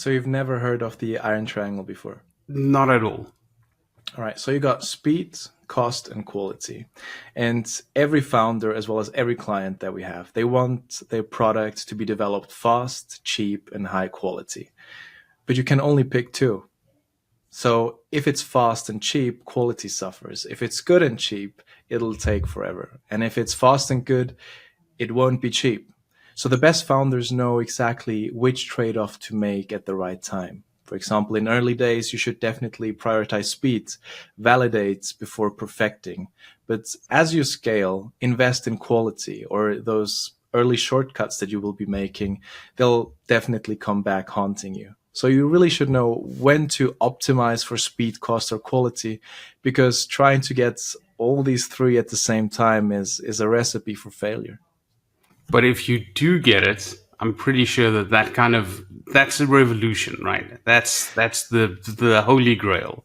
So you've never heard of the iron triangle before? Not at all. All right, so you got speed, cost, and quality. And every founder, as well as every client that we have, they want their product to be developed fast, cheap, and high quality. But you can only pick two. So if it's fast and cheap, quality suffers. If it's good and cheap, it'll take forever. And if it's fast and good, it won't be cheap. So the best founders know exactly which trade-off to make at the right time. For example, in early days, you should definitely prioritize speed, validate before perfecting. But as you scale, invest in quality, or those early shortcuts that you will be making, they'll definitely come back haunting you. So you really should know when to optimize for speed, cost, or quality, because trying to get all these three at the same time is a recipe for failure. But if you do get it, I'm pretty sure that's a revolution, right? That's the holy grail.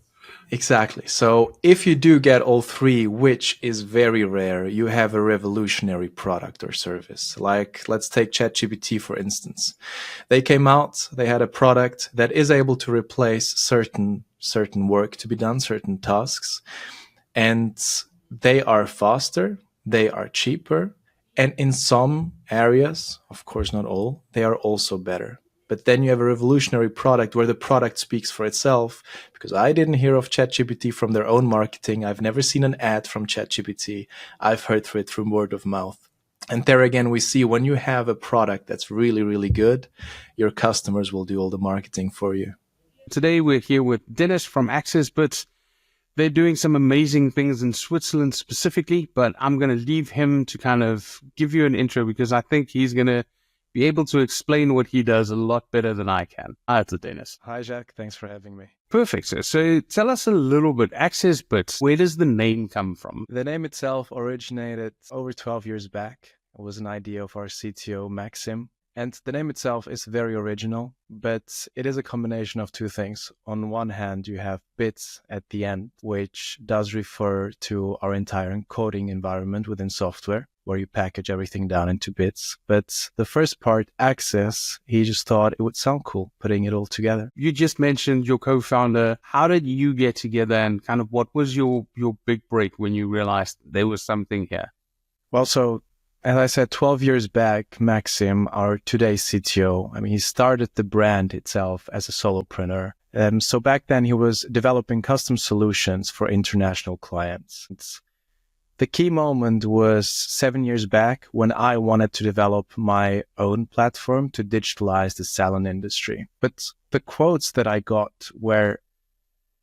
Exactly. So if you do get all three, which is very rare, you have a revolutionary product or service. Like, let's take ChatGPT, for instance. They came out, they had a product that is able to replace certain work to be done, certain tasks, and they are faster, they are cheaper, and in some areas, of course not all, they are also better. But then you have a revolutionary product where the product speaks for itself, because I didn't hear of ChatGPT from their own marketing. I've never seen an ad from ChatGPT. I've heard through it through word of mouth. And there again, we see when you have a product that's really, really good, your customers will do all the marketing for you. Today we're here with Denis from Axisbits. They're doing some amazing things in Switzerland specifically, but I'm going to leave him to kind of give you an intro because I think he's going to be able to explain what he does a lot better than I can. Hi, it's Denis. Hi, Jack. Thanks for having me. Perfect, sir. So tell us a little bit, Axisbits, where does the name come from? The name itself originated over 12 years back. It was an idea of our CTO, Maxim. And the name itself is very original, but it is a combination of two things. On one hand, you have bits at the end, which does refer to our entire encoding environment within software, where you package everything down into bits. But the first part, access, he just thought it would sound cool putting it all together. You just mentioned your co-founder. How did you get together and kind of what was your big break when you realized there was something here? Well, so as I said, 12 years back, Maxim, our today's CTO, he started the brand itself as a solopreneur. So back then he was developing custom solutions for international clients. The key moment was 7 years back when I wanted to develop my own platform to digitalize the salon industry. But the quotes that I got were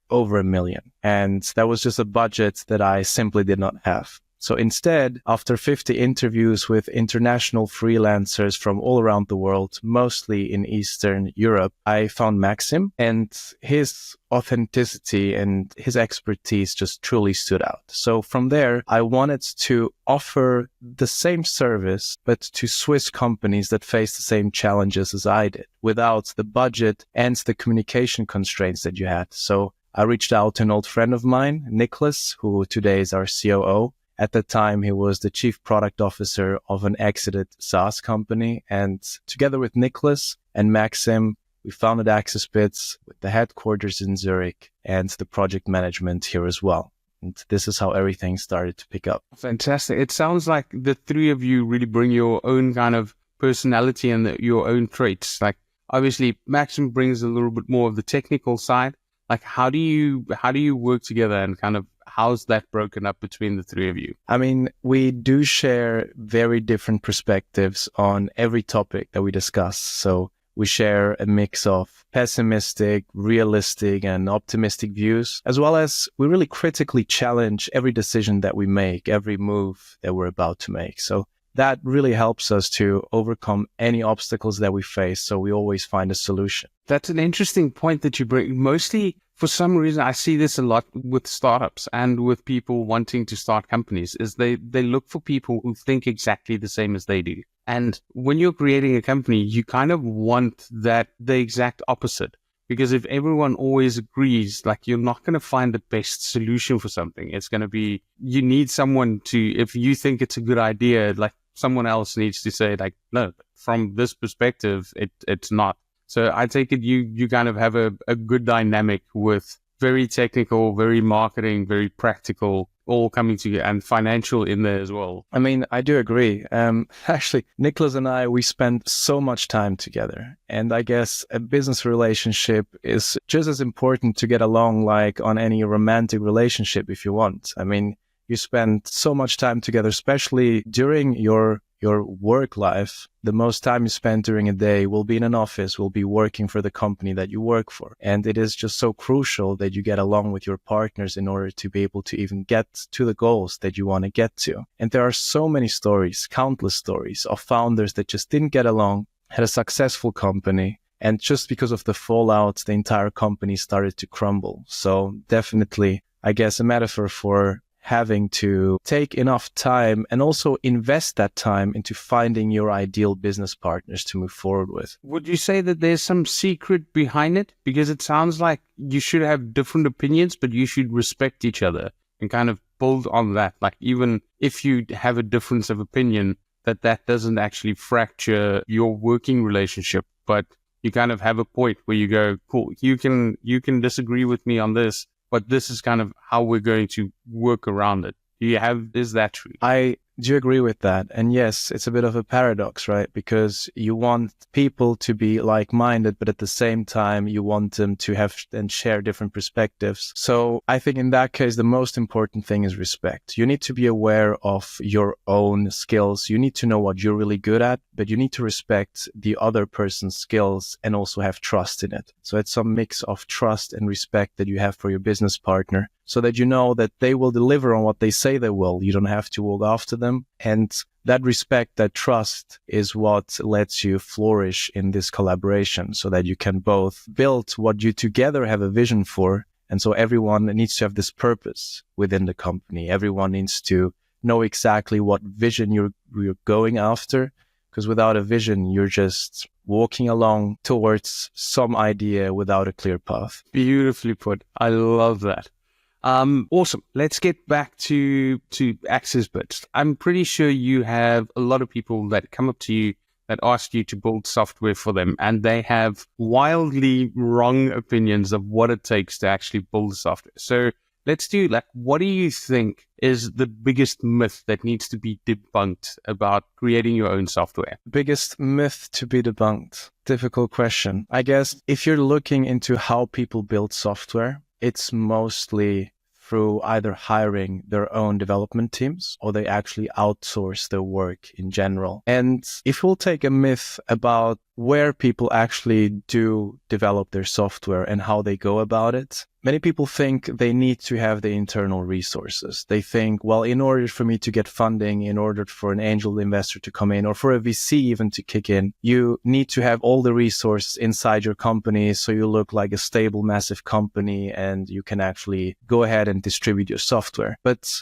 over 1 million. And that was just a budget that I simply did not have. So instead, after 50 interviews with international freelancers from all around the world, mostly in Eastern Europe, I found Maxim, and his authenticity and his expertise just truly stood out. So from there, I wanted to offer the same service, but to Swiss companies that face the same challenges as I did, without the budget and the communication constraints that you had. So I reached out to an old friend of mine, Nicholas, who today is our COO. At the time, he was the chief product officer of an exited SaaS company. And together with Nicholas and Maxim, we founded Axisbits with the headquarters in Zurich and the project management here as well. And this is how everything started to pick up. Fantastic. It sounds like the three of you really bring your own kind of personality and your own traits. Like, obviously, Maxim brings a little bit more of the technical side. Like, how do you work together and kind of how's that broken up between the three of you? We do share very different perspectives on every topic that we discuss. So we share a mix of pessimistic, realistic, and optimistic views, as well as we really critically challenge every decision that we make, every move that we're about to make. So that really helps us to overcome any obstacles that we face. So we always find a solution. That's an interesting point that you bring. Mostly, for some reason, I see this a lot with startups and with people wanting to start companies, is they look for people who think exactly the same as they do. And when you're creating a company, you kind of want the exact opposite. Because if everyone always agrees, like, you're not going to find the best solution for something. It's going to be, you need someone to, if you think it's a good idea, like, someone else needs to say, like, no, from this perspective, it's not. So I take it you kind of have a good dynamic with very technical, very marketing, very practical, all coming together, and financial in there as well. I mean, I do agree. Actually, Nicholas and I, we spend so much time together. And I guess a business relationship is just as important to get along like on any romantic relationship if you want. I mean, you spend so much time together, especially during your work life. The most time you spend during a day will be in an office, will be working for the company that you work for. And it is just so crucial that you get along with your partners in order to be able to even get to the goals that you want to get to. And there are so many stories, countless stories of founders that just didn't get along, had a successful company, and just because of the fallout, the entire company started to crumble. So definitely, I guess, a metaphor for having to take enough time and also invest that time into finding your ideal business partners to move forward with. Would you say that there's some secret behind it? Because it sounds like you should have different opinions, but you should respect each other and kind of build on that. Like even if you have a difference of opinion, that doesn't actually fracture your working relationship, but you kind of have a point where you go, cool, you can disagree with me on this, but this is kind of how we're going to work around it. Is that true? I do agree with that. And yes, it's a bit of a paradox, right? Because you want people to be like-minded, but at the same time, you want them to have and share different perspectives. So I think in that case, the most important thing is respect. You need to be aware of your own skills. You need to know what you're really good at, but you need to respect the other person's skills and also have trust in it. So it's some mix of trust and respect that you have for your business partner, so that you know that they will deliver on what they say they will. You don't have to walk after them. And that respect, that trust is what lets you flourish in this collaboration, so that you can both build what you together have a vision for. And so everyone needs to have this purpose within the company. Everyone needs to know exactly what vision you're going after, because without a vision, you're just walking along towards some idea without a clear path. Beautifully put. I love that. Awesome. Let's get back to Axisbits. I'm pretty sure you have a lot of people that come up to you that ask you to build software for them, and they have wildly wrong opinions of what it takes to actually build software. So let's do, like, what do you think is the biggest myth that needs to be debunked about creating your own software? Biggest myth to be debunked. Difficult question. I guess if you're looking into how people build software, it's mostly through either hiring their own development teams or they actually outsource their work in general. And if we'll take a myth about where people actually do develop their software and how they go about it, many people think they need to have the internal resources. They think, well, in order for me to get funding, in order for an angel investor to come in, or for a VC even to kick in, you need to have all the resources inside your company so you look like a stable, massive company and you can actually go ahead and distribute your software. But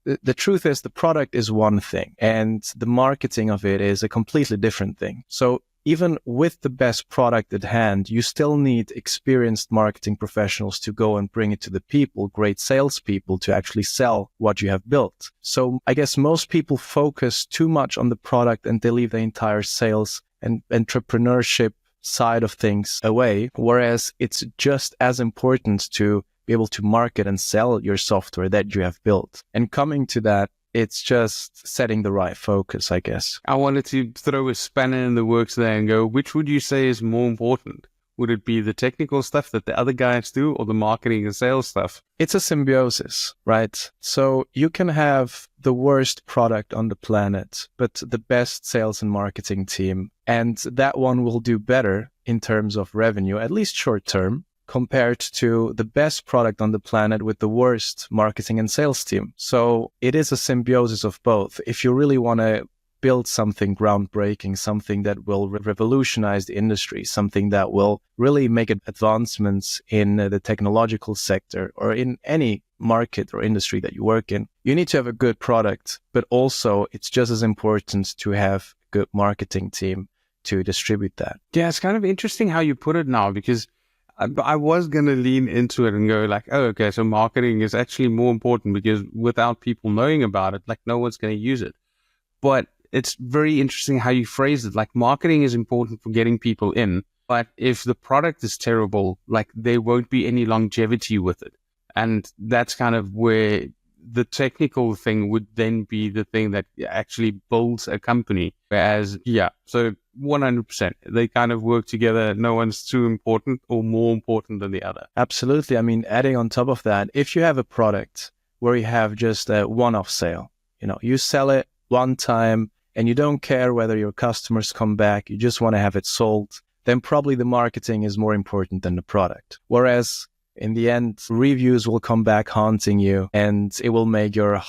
the truth is the product is one thing and the marketing of it is a completely different thing. So even with the best product at hand, you still need experienced marketing professionals to go and bring it to the people, great salespeople to actually sell what you have built. So I guess most people focus too much on the product and they leave the entire sales and entrepreneurship side of things away, whereas it's just as important to be able to market and sell your software that you have built. And coming to that, it's just setting the right focus, I guess. I wanted to throw a spanner in the works there and go, which would you say is more important? Would it be the technical stuff that the other guys do or the marketing and sales stuff? It's a symbiosis, right? So you can have the worst product on the planet, but the best sales and marketing team. And that one will do better in terms of revenue, at least short term, compared to the best product on the planet with the worst marketing and sales team. So it is a symbiosis of both. If you really want to build something groundbreaking, something that will revolutionize the industry, something that will really make advancements in the technological sector or in any market or industry that you work in, you need to have a good product, but also it's just as important to have a good marketing team to distribute that. Yeah, it's kind of interesting how you put it now, because I was going to lean into it and go like, oh, okay, so marketing is actually more important because without people knowing about it, like no one's going to use it. But it's very interesting how you phrase it. Like marketing is important for getting people in, but But if the product is terrible, like there won't be any longevity with it. And that's kind of where the technical thing would then be the thing that actually builds a company. Whereas, so 100%, they kind of work together. No one's too important or more important than the other. Absolutely. I mean, adding on top of that, if you have a product where you have just a one-off sale, you sell it one time and you don't care whether your customers come back, you just want to have it sold, then probably the marketing is more important than the product. Whereas in the end, reviews will come back haunting you, and it will make your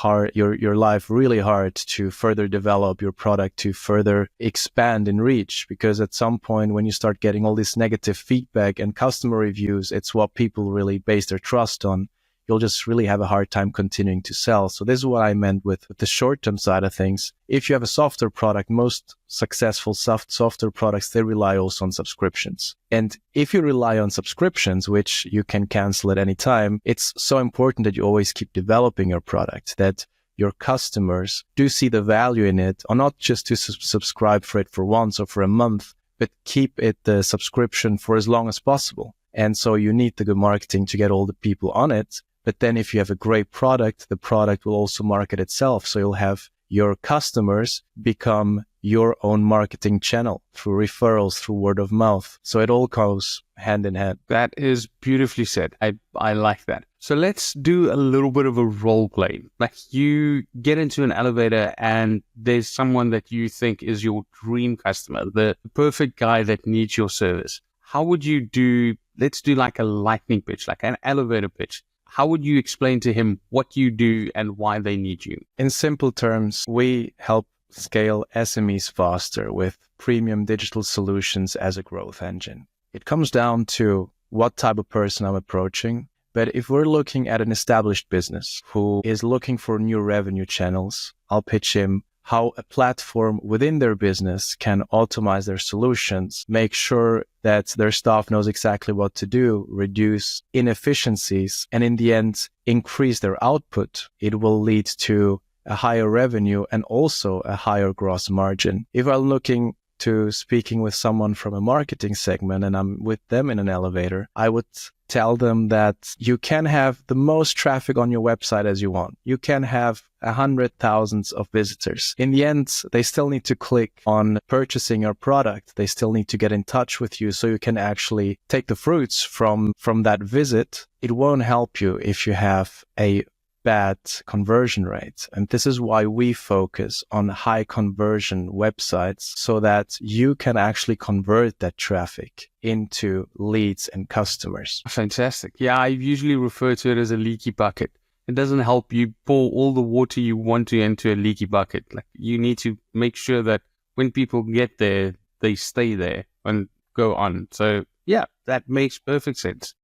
life really hard to further develop your product, to further expand and reach. Because at some point, when you start getting all this negative feedback and customer reviews, it's what people really base their trust on. You'll just really have a hard time continuing to sell. So this is what I meant with the short-term side of things. If you have a software product, most successful software products, they rely also on subscriptions. And if you rely on subscriptions, which you can cancel at any time, it's so important that you always keep developing your product, that your customers do see the value in it, or not just to subscribe for it for once or for a month, but keep it the subscription for as long as possible. And so you need the good marketing to get all the people on it. But then if you have a great product, the product will also market itself. So you'll have your customers become your own marketing channel through referrals, through word of mouth. So it all goes hand in hand. That is beautifully said. I like that. So let's do a little bit of a role play. Like you get into an elevator and there's someone that you think is your dream customer, the perfect guy that needs your service. How would you do, let's do like a lightning pitch, like an elevator pitch. How would you explain to him what you do and why they need you? In simple terms, we help scale SMEs faster with premium digital solutions as a growth engine. It comes down to what type of person I'm approaching. But if we're looking at an established business who is looking for new revenue channels, I'll pitch him how a platform within their business can automate their solutions, make sure that their staff knows exactly what to do, reduce inefficiencies, and in the end, increase their output. It will lead to a higher revenue and also a higher gross margin. If I'm looking to speaking with someone from a marketing segment and I'm with them in an elevator, I would tell them that you can have the most traffic on your website as you want. You can have 100,000 of visitors. In the end, they still need to click on purchasing your product. They still need to get in touch with you so you can actually take the fruits from that visit. It won't help you if you have a bad conversion rate. And this is why we focus on high conversion websites so that you can actually convert that traffic into leads and customers. Fantastic. Yeah, I usually refer to it as a leaky bucket. It doesn't help you pour all the water you want to into a leaky bucket. Like you need to make sure that when people get there, they stay there and go on. So yeah, that makes perfect sense.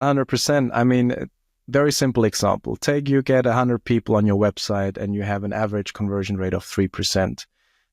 100%. I mean, very simple example. Take you get 100 people on your website and you have an average conversion rate of 3%.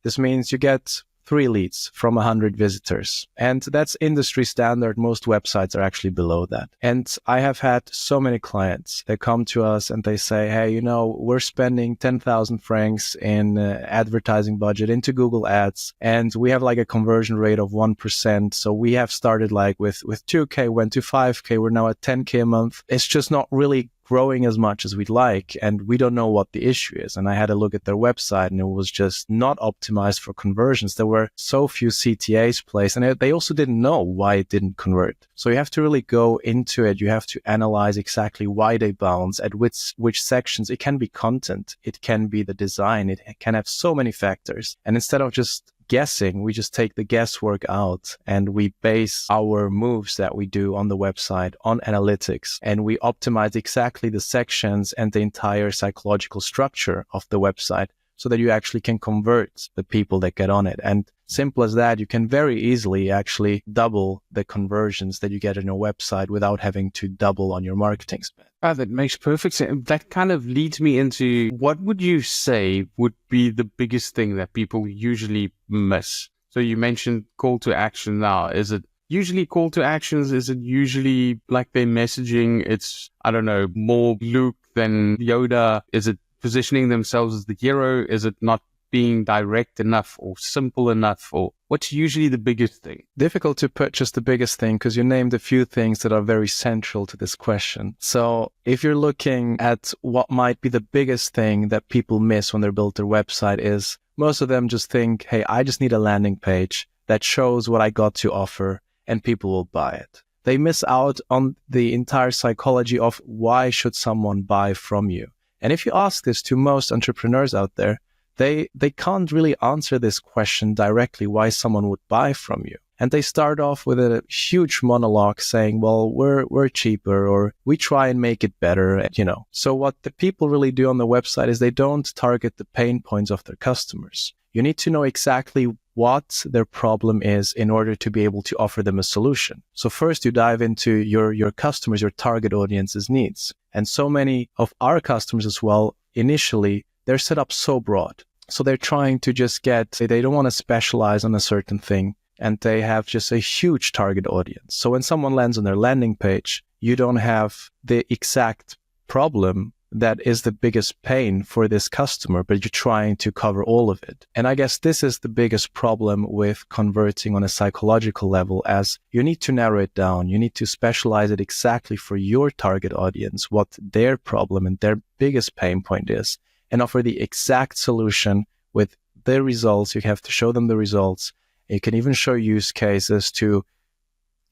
This means you get 3 leads from 100 visitors. And that's industry standard. Most websites are actually below that. And I have had so many clients that come to us and they say, hey, we're spending 10,000 francs in advertising budget into Google Ads. And we have like a conversion rate of 1%. So we have started like with 2K, went to 5K. We're now at 10K a month. It's just not really growing as much as we'd like, and we don't know what the issue is. And I had a look at their website and it was just not optimized for conversions. There were so few CTAs placed, and they also didn't know why it didn't convert. So you have to really go into it. You have to analyze exactly why they bounce, at which sections. It can be content, it can be the design, it can have so many factors. And instead of just guessing, we just take the guesswork out and we base our moves that we do on the website on analytics, and we optimize exactly the sections and the entire psychological structure of the website so that you actually can convert the people that get on it. And simple as that, you can very easily actually double the conversions that you get on your website without having to double on your marketing spend. Oh, that makes perfect sense. That kind of leads me into what would you say would be the biggest thing that people usually miss? So you mentioned call to action now. Is it usually call to actions? Is it usually like their messaging? It's, I don't know, more Luke than Yoda? Is it positioning themselves as the hero? Is it not being direct enough or simple enough, or what's usually the biggest thing? Difficult to put just the biggest thing because you named a few things that are very central to this question. So if you're looking at what might be the biggest thing that people miss when they build their website is most of them just think, hey, I just need a landing page that shows what I got to offer and people will buy it. They miss out on the entire psychology of why should someone buy from you. And if you ask this to most entrepreneurs out there, they can't really answer this question directly, why someone would buy from you. And they start off with a huge monologue saying, well, we're cheaper, or we try and make it better, you know. So what the people really do on the website is they don't target the pain points of their customers. You need to know exactly what their problem is in order to be able to offer them a solution. So first you dive into your customers, your target audience's needs. And so many of our customers as well, initially, they're set up so broad. So they're trying to just they don't want to specialize on a certain thing. And they have just a huge target audience. So when someone lands on their landing page, you don't have the exact problem that is the biggest pain for this customer, but you're trying to cover all of it. And I guess this is the biggest problem with converting on a psychological level, as you need to narrow it down. You need to specialize it exactly for your target audience, what their problem and their biggest pain point is, and offer the exact solution with their results. You have to show them the results. You can even show use cases to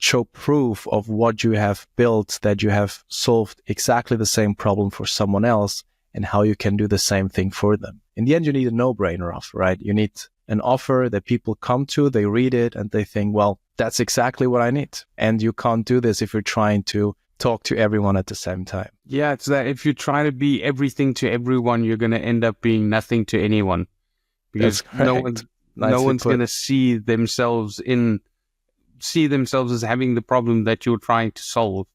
show proof of what you have built, that you have solved exactly the same problem for someone else and how you can do the same thing for them. In the end, you need a no-brainer offer, right? You need an offer that people come to, they read it, and they think, well, that's exactly what I need. And you can't do this if you're trying to talk to everyone at the same time. Yeah, it's that if you try to be everything to everyone, you're going to end up being nothing to anyone. Because no one's going to see themselves as having the problem that you're trying to solve,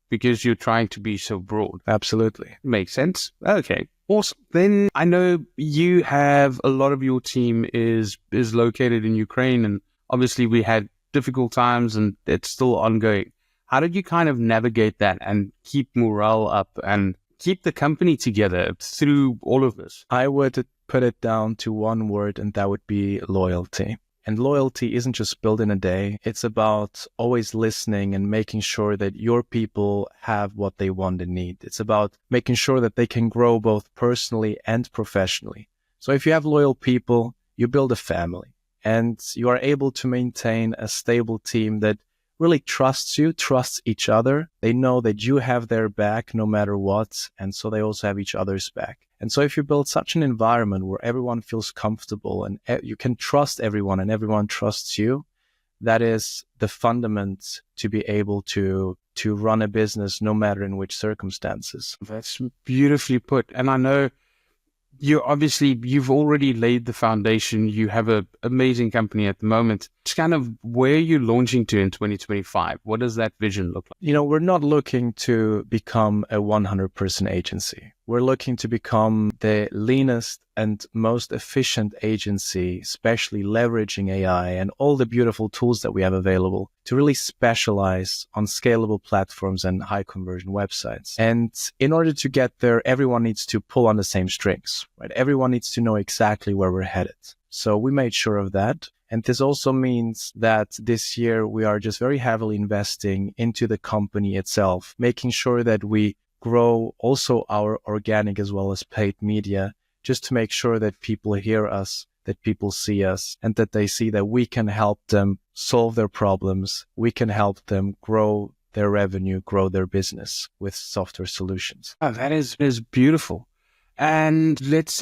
because you're trying to be so broad. Absolutely. Makes sense. Okay, awesome. Then I know you have a lot of your team is located in Ukraine, and obviously we had difficult times and it's still ongoing. How did you kind of navigate that and keep morale up and keep the company together through all of this? I would put it down to one word, and that would be loyalty. And loyalty isn't just built in a day. It's about always listening and making sure that your people have what they want and need. It's about making sure that they can grow both personally and professionally. So if you have loyal people, you build a family, and you are able to maintain a stable team that really trusts you, trusts each other. They know that you have their back no matter what, and so they also have each other's back. And so if you build such an environment where everyone feels comfortable and you can trust everyone and everyone trusts you, that is the fundament to be able to run a business no matter in which circumstances. That's beautifully put. And I know you've already laid the foundation. You have an amazing company at the moment. It's kind of where you're launching to in 2025. What does that vision look like? You know, we're not looking to become a 100-person agency. We're looking to become the leanest and most efficient agency, especially leveraging AI and all the beautiful tools that we have available to really specialize on scalable platforms and high conversion websites. And in order to get there, everyone needs to pull on the same strings, right? Everyone needs to know exactly where we're headed. So we made sure of that. And this also means that this year we are just very heavily investing into the company itself, making sure that we grow also our organic as well as paid media, just to make sure that people hear us, that people see us, and that they see that we can help them solve their problems. We can help them grow their revenue, grow their business with software solutions. Oh, that is beautiful. And let's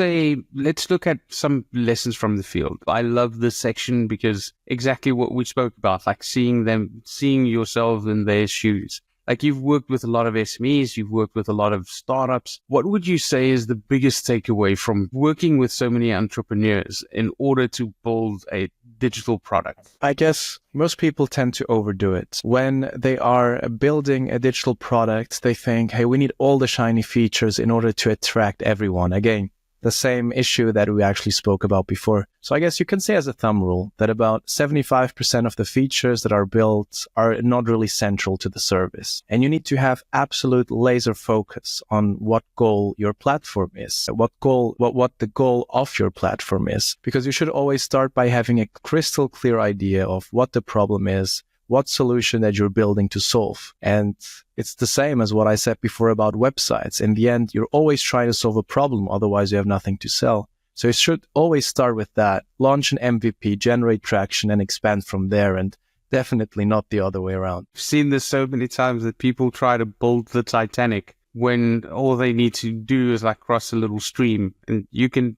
look at some lessons from the field. I love this section because exactly what we spoke about, like seeing yourself in their shoes. Like, you've worked with a lot of SMEs, you've worked with a lot of startups. What would you say is the biggest takeaway from working with so many entrepreneurs in order to build a digital product? I guess most people tend to overdo it. When they are building a digital product, they think, hey, we need all the shiny features in order to attract everyone. Again, the same issue that we actually spoke about before. So I guess you can say as a thumb rule that about 75% of the features that are built are not really central to the service. And you need to have absolute laser focus on what goal your platform is, what the goal of your platform is, because you should always start by having a crystal clear idea of what the problem is, what solution that you're building to solve. And it's the same as what I said before about websites. In the end, you're always trying to solve a problem. Otherwise, you have nothing to sell. So you should always start with that, launch an MVP, generate traction, and expand from there. And definitely not the other way around. I've seen this so many times that people try to build the Titanic when all they need to do is like cross a little stream, and you can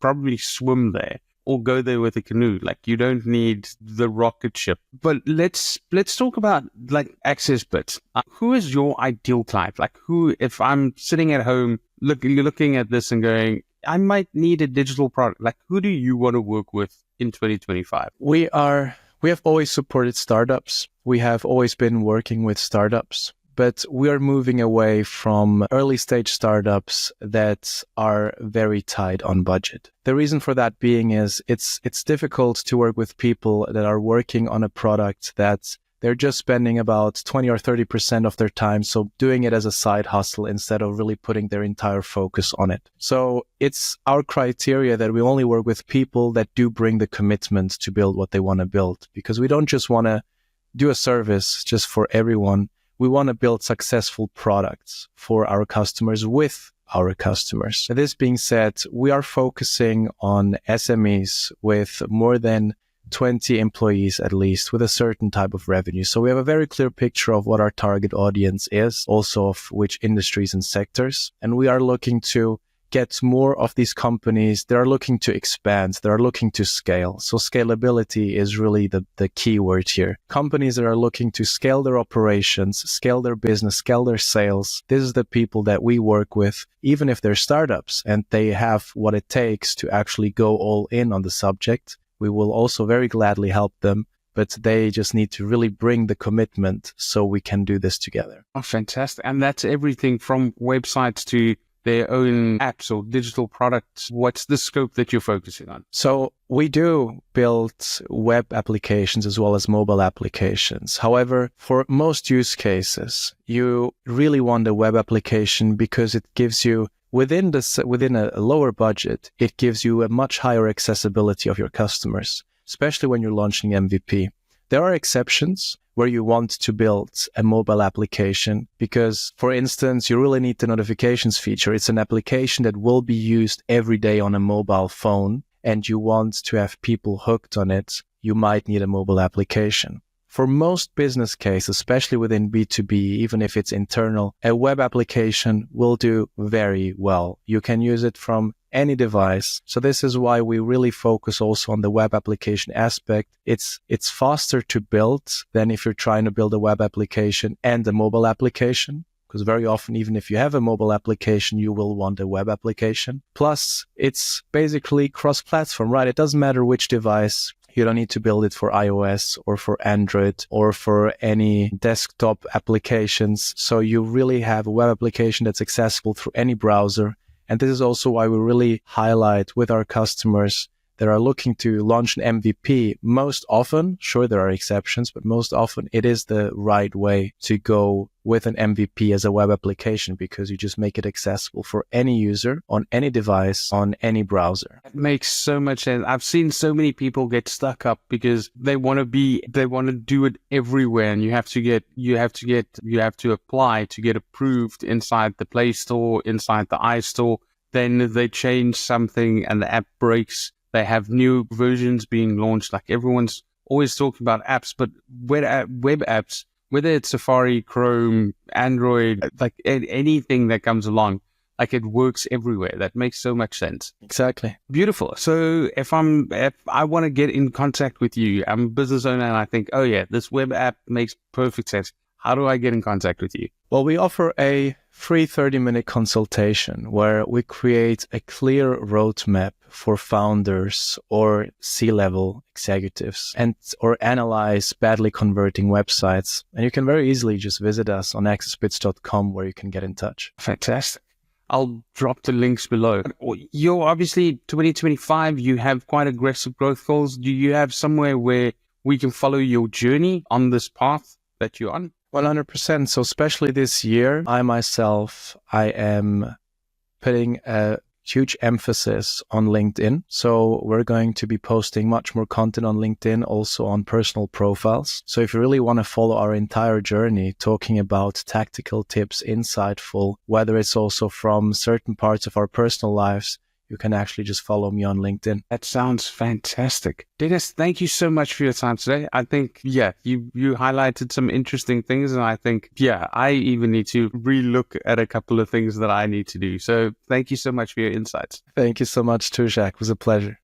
probably swim there or go there with a canoe. Like, you don't need the rocket ship. But let's talk about like Axisbits. Who is your ideal client? Like, who, if I'm sitting at home looking at this and going, I might need a digital product, like, who do you want to work with in 2025? We have always supported startups. We have always been working with startups. But we are moving away from early stage startups that are very tight on budget. The reason for that being is it's difficult to work with people that are working on a product that they're just spending about 20 or 30% of their time. So doing it as a side hustle instead of really putting their entire focus on it. So it's our criteria that we only work with people that do bring the commitment to build what they want to build, because we don't just want to do a service just for everyone. We want to build successful products for our customers with our customers. This being said, we are focusing on SMEs with more than 20 employees at least, with a certain type of revenue. So we have a very clear picture of what our target audience is, also of which industries and sectors. And we are looking to get more of these companies. They are looking to expand. They are looking to scale. So scalability is really the key word here. Companies that are looking to scale their operations, scale their business, scale their sales. This is the people that we work with, even if they're startups and they have what it takes to actually go all in on the subject. We will also very gladly help them, but they just need to really bring the commitment so we can do this together. Oh, fantastic. And that's everything from websites to their own apps or digital products. What's the scope that you're focusing on? So we do build web applications as well as mobile applications. However, for most use cases, you really want a web application because it gives you, within a lower budget, it gives you a much higher accessibility of your customers, especially when you're launching MVP. There are exceptions where you want to build a mobile application because, for instance, you really need the notifications feature. It's an application that will be used every day on a mobile phone and you want to have people hooked on it. You might need a mobile application. For most business cases, especially within B2B, even if it's internal, a web application will do very well. You can use it from any device. So this is why we really focus also on the web application aspect. It's faster to build than if you're trying to build a web application and a mobile application, because very often, even if you have a mobile application, you will want a web application. Plus, it's basically cross-platform, right? It doesn't matter which device. You don't need to build it for iOS or for Android or for any desktop applications. So you really have a web application that's accessible through any browser. And this is also why we really highlight with our customers that are looking to launch an MVP. Most often, sure, there are exceptions, but most often it is the right way to go with an MVP as a web application because you just make it accessible for any user on any device, on any browser. It makes so much sense. I've seen so many people get stuck up because they want to do it everywhere, and you have to apply to get approved inside the Play Store, inside the iStore. Then they change something and the app breaks. They have new versions being launched. Like, everyone's always talking about apps, but web apps, whether it's Safari, Chrome, Android, like anything that comes along, like, it works everywhere. That makes so much sense. Exactly. Beautiful. So if I want to get in contact with you, I'm a business owner and I think, oh yeah, this web app makes perfect sense. How do I get in contact with you? Well, we offer a free 30-minute consultation where we create a clear roadmap for founders or C-level executives or analyze badly converting websites. And you can very easily just visit us on axisbits.com where you can get in touch. Fantastic. I'll drop the links below. You're obviously 2025, you have quite aggressive growth goals. Do you have somewhere where we can follow your journey on this path that you're on? 100%. So especially this year, I am putting a huge emphasis on LinkedIn. So we're going to be posting much more content on LinkedIn, also on personal profiles. So if you really want to follow our entire journey, talking about tactical tips, insightful, whether it's also from certain parts of our personal lives, you can actually just follow me on LinkedIn. That sounds fantastic. Dennis, thank you so much for your time today. I think, you highlighted some interesting things. And I think, I even need to relook at a couple of things that I need to do. So thank you so much for your insights. Thank you so much too, Jacques. It was a pleasure.